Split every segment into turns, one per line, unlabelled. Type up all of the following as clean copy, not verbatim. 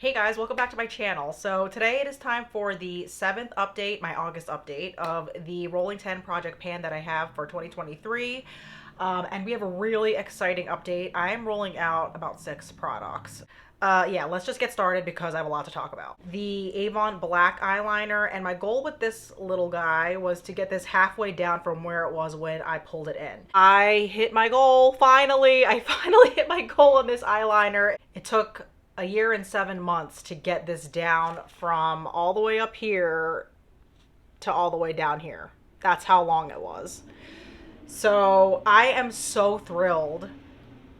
Hey guys, welcome back to my channel. So today it is time for the 7th update, my August update of the Rolling 10 project pan that I have for 2023. And we have a really exciting update. I am rolling out about 6 products. Yeah, let's just get started because I have a lot to talk about. The Avon Black eyeliner, and my goal with this little guy was to get this halfway down from where it was when I pulled it in. I hit my goal, finally! I finally hit my goal on this eyeliner. It took a year and 7 months to get this down from all the way up here to all the way down here. That's how long it was. So I am so thrilled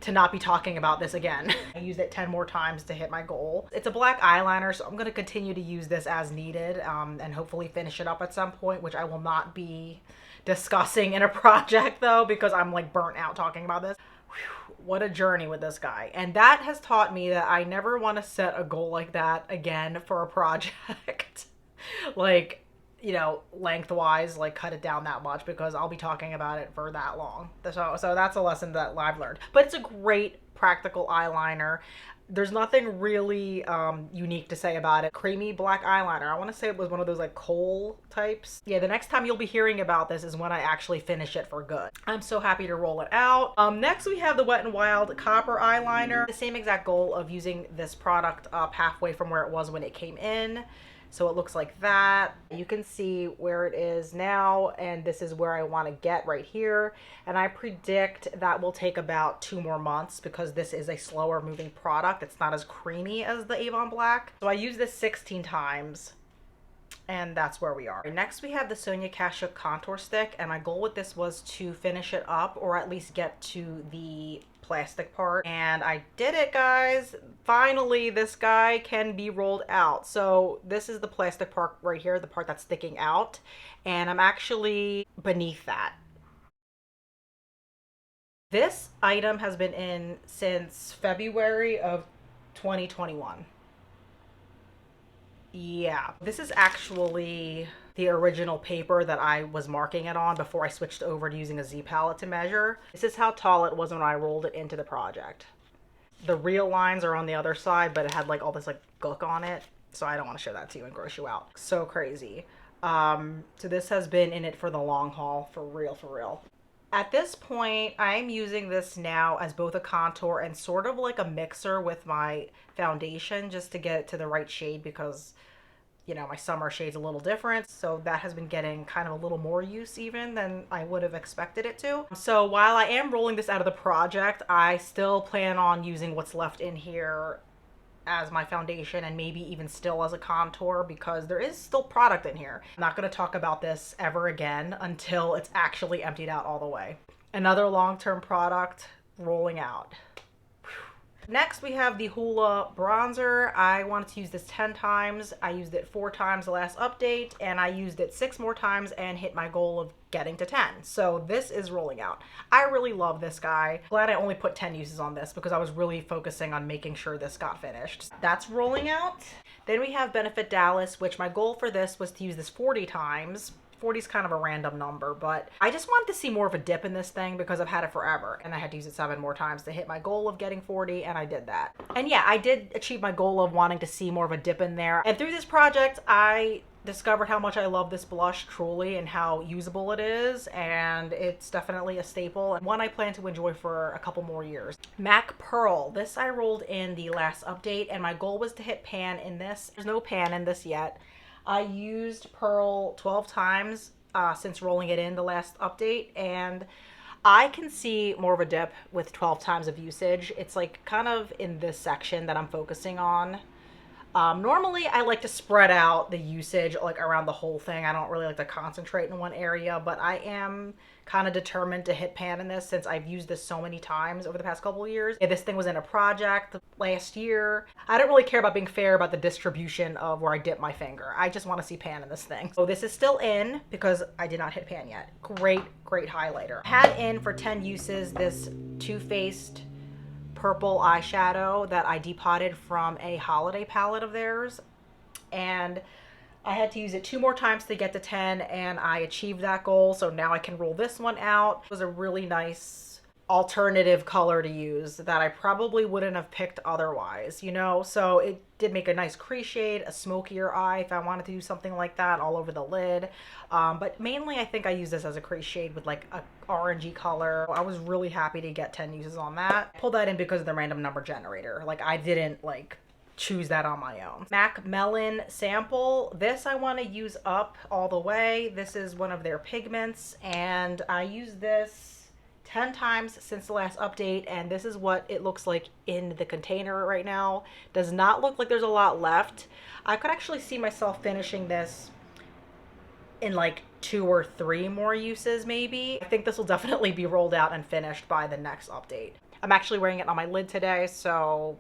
to not be talking about this again. I used it 10 more times to hit my goal. It's a black eyeliner, so I'm going to continue to use this as needed and hopefully finish it up at some point, which I will not be discussing in a project though, because I'm like burnt out talking about this. Whew, what a journey with this guy. And that has taught me that I never want to set a goal like that again for a project. Like, you know, lengthwise, like cut it down that much because I'll be talking about it for that long. So that's a lesson that I've learned. But it's a great practical eyeliner. There's nothing really unique to say about it. Creamy black eyeliner. I want to say it was one of those like kohl types. Yeah, the next time you'll be hearing about this is when I actually finish it for good. I'm so happy to roll it out. Next we have the Wet n Wild copper eyeliner. The same exact goal of using this product up halfway from where it was when it came in. So it looks like that. You can see where it is now, and this is where I want to get right here. And I predict that will take about 2 more months because this is a slower moving product. It's not as creamy as the Avon Black. So I use this 16 times. And that's where we are. Next we have the Sonia Kasha contour stick, and my goal with this was to finish it up or at least get to the plastic part, and I did it, guys. Finally this guy can be rolled out. So this is the plastic part right here, the part that's sticking out, and I'm actually beneath that. This item has been in since February of 2021. Yeah, this is actually the original paper that I was marking it on before I switched over to using a Z palette to measure. This is how tall it was when I rolled it into the project. The real lines are on the other side, but it had like all this like gook on it. So I don't want to show that to you and gross you out. So crazy. So this has been in it for the long haul, for real, for real. At this point, I'm using this now as both a contour and sort of like a mixer with my foundation just to get it to the right shade because, you know, my summer shade's a little different. So that has been getting kind of a little more use even than I would have expected it to. So while I am rolling this out of the project, I still plan on using what's left in here as my foundation and maybe even still as a contour because there is still product in here. I'm not going to talk about this ever again until it's actually emptied out all the way. Another long-term product rolling out. Next we have the Hoola bronzer. I wanted to use this 10 times. I used it 4 times the last update, and I used it 6 more times and hit my goal of getting to 10. So this is rolling out. I really love this guy. Glad I only put 10 uses on this because I was really focusing on making sure this got finished. That's rolling out. Then we have Benefit Dallas, which my goal for this was to use this 40 times. 40 is kind of a random number, but I just wanted to see more of a dip in this thing because I've had it forever and I had to use it 7 more times to hit my goal of getting 40, and I did that. And yeah, I did achieve my goal of wanting to see more of a dip in there. And through this project, I discovered how much I love this blush truly and how usable it is, and it's definitely a staple and one I plan to enjoy for a couple more years. MAC Pearl. This I rolled in the last update and my goal was to hit pan in this. There's no pan in this yet. I used Pearl 12 times since rolling it in the last update, and I can see more of a dip with 12 times of usage. It's like kind of in this section that I'm focusing on. Normally I like to spread out the usage like around the whole thing. I don't really like to concentrate in one area, but I am kind of determined to hit pan in this since I've used this so many times over the past couple of years. This thing was in a project last year. I don't really care about being fair about the distribution of where I dip my finger. I just want to see pan in this thing. So this is still in because I did not hit pan yet. Great, great highlighter. Had in for 10 uses this Too Faced purple eyeshadow that I depotted from a holiday palette of theirs, and I had to use it 2 more times to get to 10, and I achieved that goal. So now I can roll this one out. It was a really nice alternative color to use that I probably wouldn't have picked otherwise, you know? So it did make a nice crease shade, a smokier eye if I wanted to do something like that all over the lid. But mainly I think I use this as a crease shade with like a orangey color. I was really happy to get 10 uses on that. I pulled that in because of the random number generator. Like I didn't like choose that on my own. MAC Melon sample. This I want to use up all the way. This is one of their pigments and I use this 10 times since the last update, and this is what it looks like in the container right now. Does not look like there's a lot left. I could actually see myself finishing this in like 2 or 3 more uses maybe. I think this will definitely be rolled out and finished by the next update. I'm actually wearing it on my lid today, so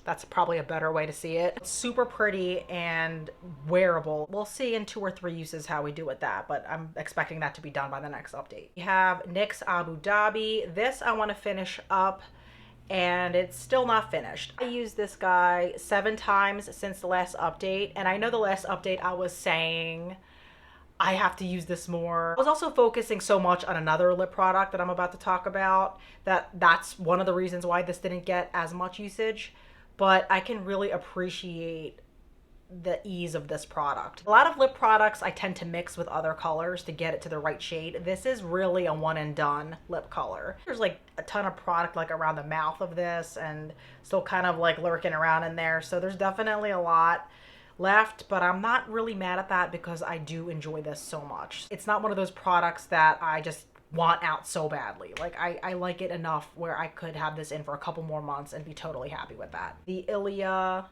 that's probably a better way to see it. It's super pretty and wearable. We'll see in 2 or 3 uses how we do with that, but I'm expecting that to be done by the next update. We have NYX Abu Dhabi. This I want to finish up and it's still not finished. I used this guy 7 times since the last update, and I know the last update I was saying I have to use this more. I was also focusing so much on another lip product that I'm about to talk about that's one of the reasons why this didn't get as much usage. But I can really appreciate the ease of this product. A lot of lip products I tend to mix with other colors to get it to the right shade. This is really a one and done lip color. There's like a ton of product like around the mouth of this and still kind of like lurking around in there. So there's definitely a lot left, but I'm not really mad at that because I do enjoy this so much. It's not one of those products that I just want out so badly. Like I like it enough where I could have this in for a couple more months and be totally happy with that. The Ilia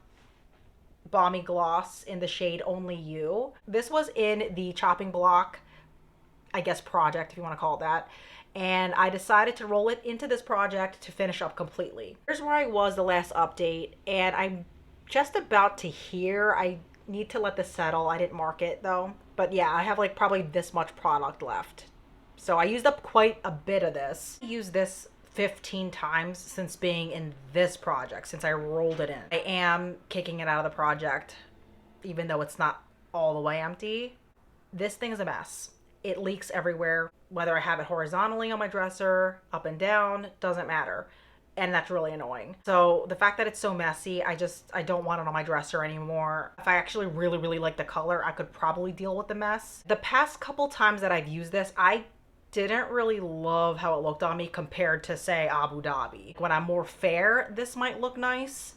Balmy Gloss in the shade Only You. This was in the chopping block, I guess, project, if you want to call it that. And I decided to roll it into this project to finish up completely. Here's where I was the last update, and I'm just about to here. I need to let this settle. I didn't mark it though. But yeah, I have like probably this much product left. So I used up quite a bit of this. I used this 15 times since being in this project, since I rolled it in. I am kicking it out of the project, even though it's not all the way empty. This thing is a mess. It leaks everywhere, whether I have it horizontally on my dresser, up and down, doesn't matter. And that's really annoying. So the fact that it's so messy, I don't want it on my dresser anymore. If I actually really like the color, I could probably deal with the mess. The past couple times that I've used this, I didn't really love how it looked on me compared to, say, Abu Dhabi. When I'm more fair, this might look nice,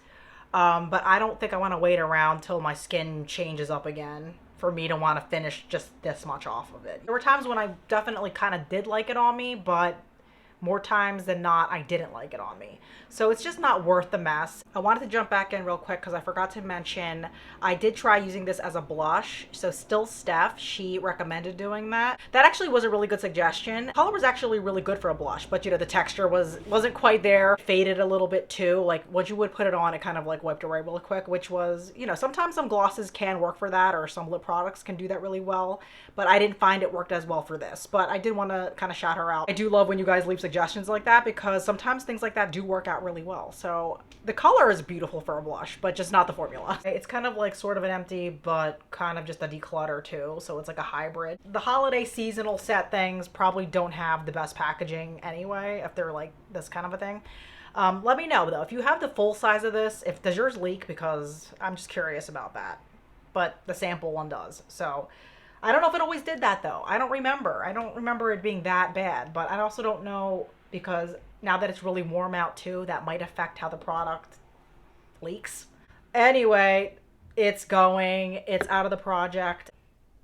but I don't think I want to wait around till my skin changes up again for me to want to finish just this much off of it. There were times when I definitely kind of did like it on me, but more times than not, I didn't like it on me. So it's just not worth the mess. I wanted to jump back in real quick because I forgot to mention I did try using this as a blush. So Still Steph, she recommended doing that. That actually was a really good suggestion. The color was actually really good for a blush, but you know, the texture wasn't quite there. Faded a little bit too. Like once you would put it on, it kind of like wiped away really quick, which was, you know, sometimes some glosses can work for that, or some lip products can do that really well, but I didn't find it worked as well for this. But I did want to kind of shout her out. I do love when you guys leave suggestions like that because sometimes things like that do work out really well. So the color is beautiful for a blush, but just not the formula. It's kind of like sort of an empty, but kind of just a declutter too. So it's like a hybrid. The holiday seasonal set things probably don't have the best packaging anyway, if they're like this kind of a thing. Let me know though, if you have the full size of this, does yours leak? Because I'm just curious about that. But the sample one does. So I don't know if it always did that though. I don't remember it being that bad, but I also don't know, because now that it's really warm out too, that might affect how the product leaks. Anyway, it's out of the project.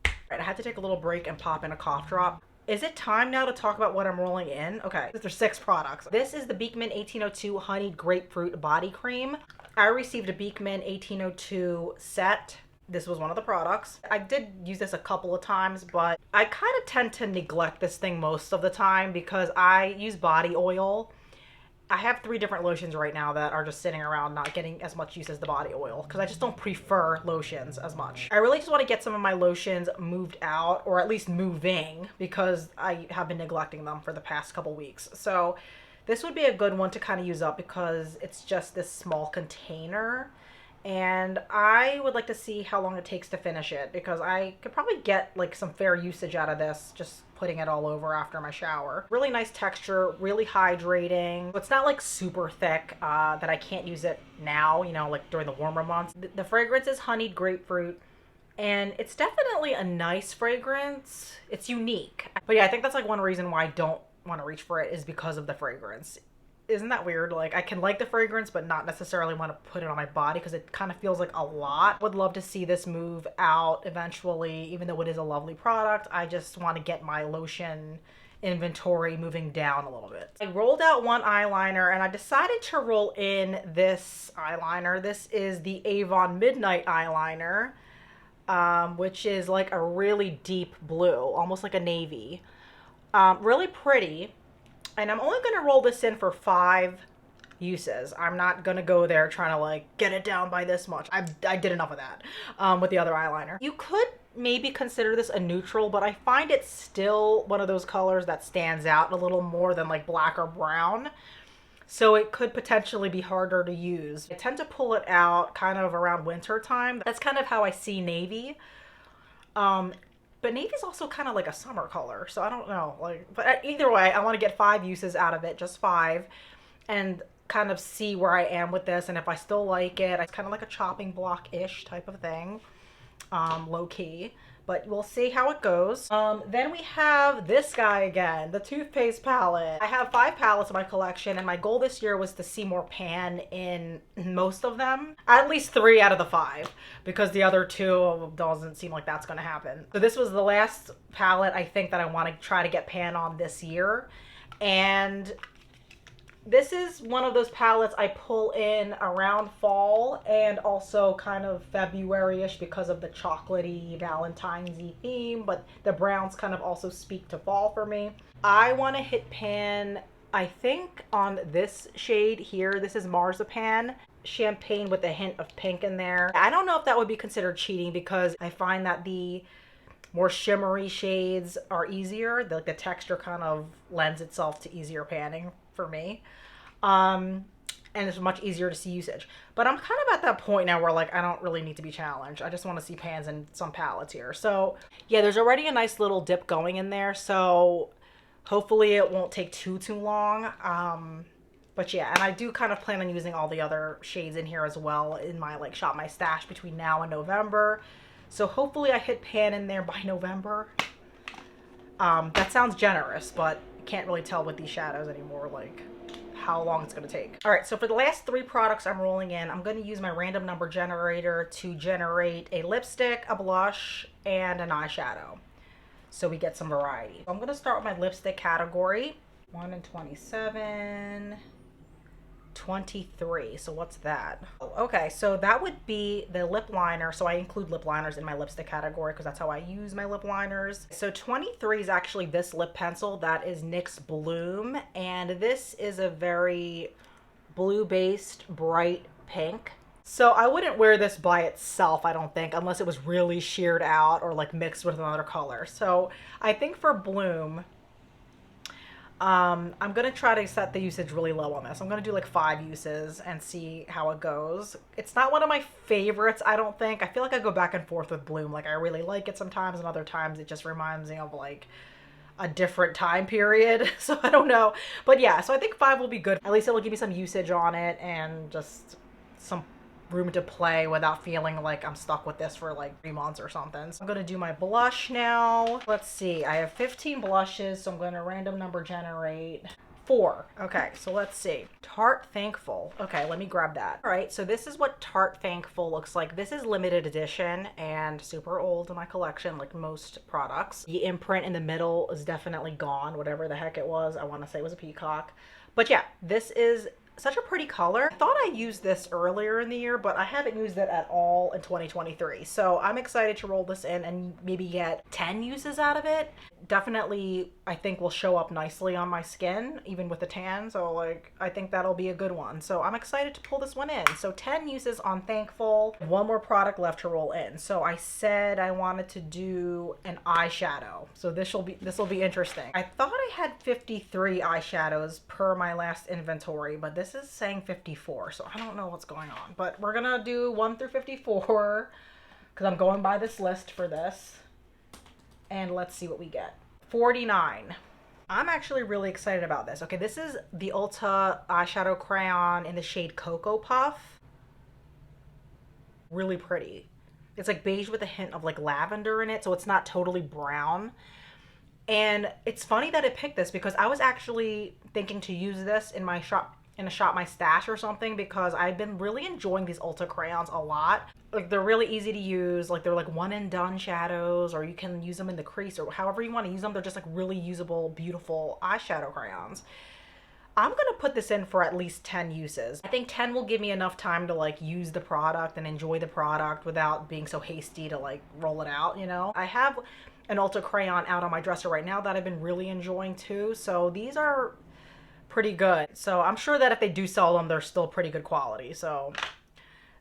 All right, I had to take a little break and pop in a cough drop. Is it time now to talk about what I'm rolling in? Okay, there's 6 products. This is the Beekman 1802 Honeyed Grapefruit Body Cream. I received a Beekman 1802 set. This was one of the products. I did use this a couple of times, but I kind of tend to neglect this thing most of the time because I use body oil. I have 3 different lotions right now that are just sitting around not getting as much use as the body oil because I just don't prefer lotions as much. I really just want to get some of my lotions moved out, or at least moving, because I have been neglecting them for the past couple weeks. So this would be a good one to kind of use up because it's just this small container. and I would like to see how long it takes to finish it, because I could probably get like some fair usage out of this just putting it all over after my shower. Really nice texture, really hydrating. It's not like super thick that I can't use it now, you know, like during the warmer months. The fragrance is honeyed grapefruit, and it's definitely a nice fragrance. It's unique. But yeah, I think that's like one reason why I don't want to reach for it, is because of the fragrance. Isn't that weird? Like, I can like the fragrance but not necessarily want to put it on my body because it kind of feels like a lot. Would love to see this move out eventually, even though it is a lovely product. I just want to get my lotion inventory moving down a little bit. I rolled out one eyeliner and I decided to roll in this eyeliner. This is the Avon Midnight Eyeliner, which is like a really deep blue, almost like a navy. Really pretty. And I'm only going to roll this in for 5 uses. I'm not going to go there trying to like get it down by this much. I did enough of that with the other eyeliner. You could maybe consider this a neutral, but I find it still one of those colors that stands out a little more than like black or brown. So it could potentially be harder to use. I tend to pull it out kind of around winter time. That's kind of how I see navy. But navy is also kind of like a summer color, so I don't know. Like, but either way, I want to get 5 uses out of it, just 5, and kind of see where I am with this, and if I still like it. It's kind of like a chopping block-ish type of thing, low key. But we'll see how it goes. Then we have this guy again, the toothpaste palette. I have 5 palettes in my collection, and my goal this year was to see more pan in most of them. At least 3 out of the 5, because the other 2 doesn't seem like that's gonna happen. So this was the last palette I think that I want to try to get pan on this year. And this is one of those palettes I pull in around fall and also kind of February-ish because of the chocolatey Valentine's-y theme, but the browns kind of also speak to fall for me. I want to hit pan, I think, on this shade here. This is Marzipan, champagne with a hint of pink in there. I don't know if that would be considered cheating because I find that the more shimmery shades are easier. The texture kind of lends itself to easier panning for me. And it's much easier to see usage. But I'm kind of at that point now where like I don't really need to be challenged. I just want to see pans in some palettes here. So yeah, there's already a nice little dip going in there. So hopefully it won't take too long. But yeah, and I do kind of plan on using all the other shades in here as well in my like shop my stash between now and November. So hopefully I hit pan in there by November. That sounds generous, but you can't really tell with these shadows anymore, like how long it's going to take. All right, so for the last 3 products I'm rolling in, I'm going to use my random number generator to generate a lipstick, a blush, and an eyeshadow, so we get some variety. I'm going to start with my lipstick category. 1 and 27, 23. So what's that? Okay, so that would be the lip liner. So I include lip liners in my lipstick category because that's how I use my lip liners. So 23 is actually this lip pencil that is NYX Bloom, and this is a very blue based bright pink. So I wouldn't wear this by itself, I don't think, unless it was really sheared out or like mixed with another color. So I think for Bloom, I'm going to try to set the usage really low on this. I'm going to do like 5 uses and see how it goes. It's not one of my favorites, I don't think. I feel like I go back and forth with Bloom. Like I really like it sometimes, and other times it just reminds me of like a different time period. So I don't know. But yeah, so I think 5 will be good. At least it'll give me some usage on it and just some room to play without feeling like I'm stuck with this for like 3 months or something. So I'm gonna do my blush now. Let's see, I have 15 blushes, so I'm gonna random number generate 4. Okay, so let's see. Tarte Thankful. Okay, let me grab that. All right, so this is what Tarte Thankful looks like. This is limited edition and super old in my collection, like most products. The imprint in the middle is definitely gone, whatever the heck it was. I wanna say it was a peacock. But yeah, this is such a pretty color. I thought I used this earlier in the year, but I haven't used it at all in 2023. So I'm excited to roll this in and maybe get 10 uses out of it. definitely, I think, will show up nicely on my skin, even with the tan. So like, I think that'll be a good one. So I'm excited to pull this one in. So 10 uses on Thankful. One more product left to roll in. So I said I wanted to do an eyeshadow. So this will be interesting. I thought I had 53 eyeshadows per my last inventory, but this is saying 54. So I don't know what's going on, but we're gonna do 1 through 54 because I'm going by this list for this. And let's see what we get. 49. I'm actually really excited about this. Okay, this is the Ulta Eyeshadow Crayon in the shade Cocoa Puff. Really pretty. It's like beige with a hint of like lavender in it, so it's not totally brown. And it's funny that it picked this because I was actually thinking to use this in my shop, in a Shop My Stash or something, because I've been really enjoying these Ulta crayons a lot. Like, they're really easy to use. Like, they're like one and done shadows, or you can use them in the crease or however you want to use them. They're just like really usable, beautiful eyeshadow crayons. I'm gonna put this in for at least 10 uses. I think 10 will give me enough time to like use the product and enjoy the product without being so hasty to like roll it out, you know? I have an Ulta crayon out on my dresser right now that I've been really enjoying too. So these are pretty good. So I'm sure that if they do sell them, they're still pretty good quality. So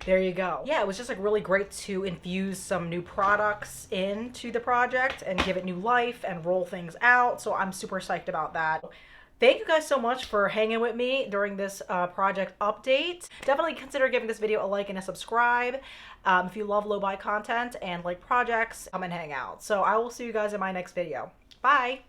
there you go. Yeah, it was just like really great to infuse some new products into the project and give it new life and roll things out. So I'm super psyched about that. Thank you guys so much for hanging with me during this project update. Definitely consider giving this video a like and a subscribe. If you love low buy content and like projects, come and hang out. So I will see you guys in my next video. Bye.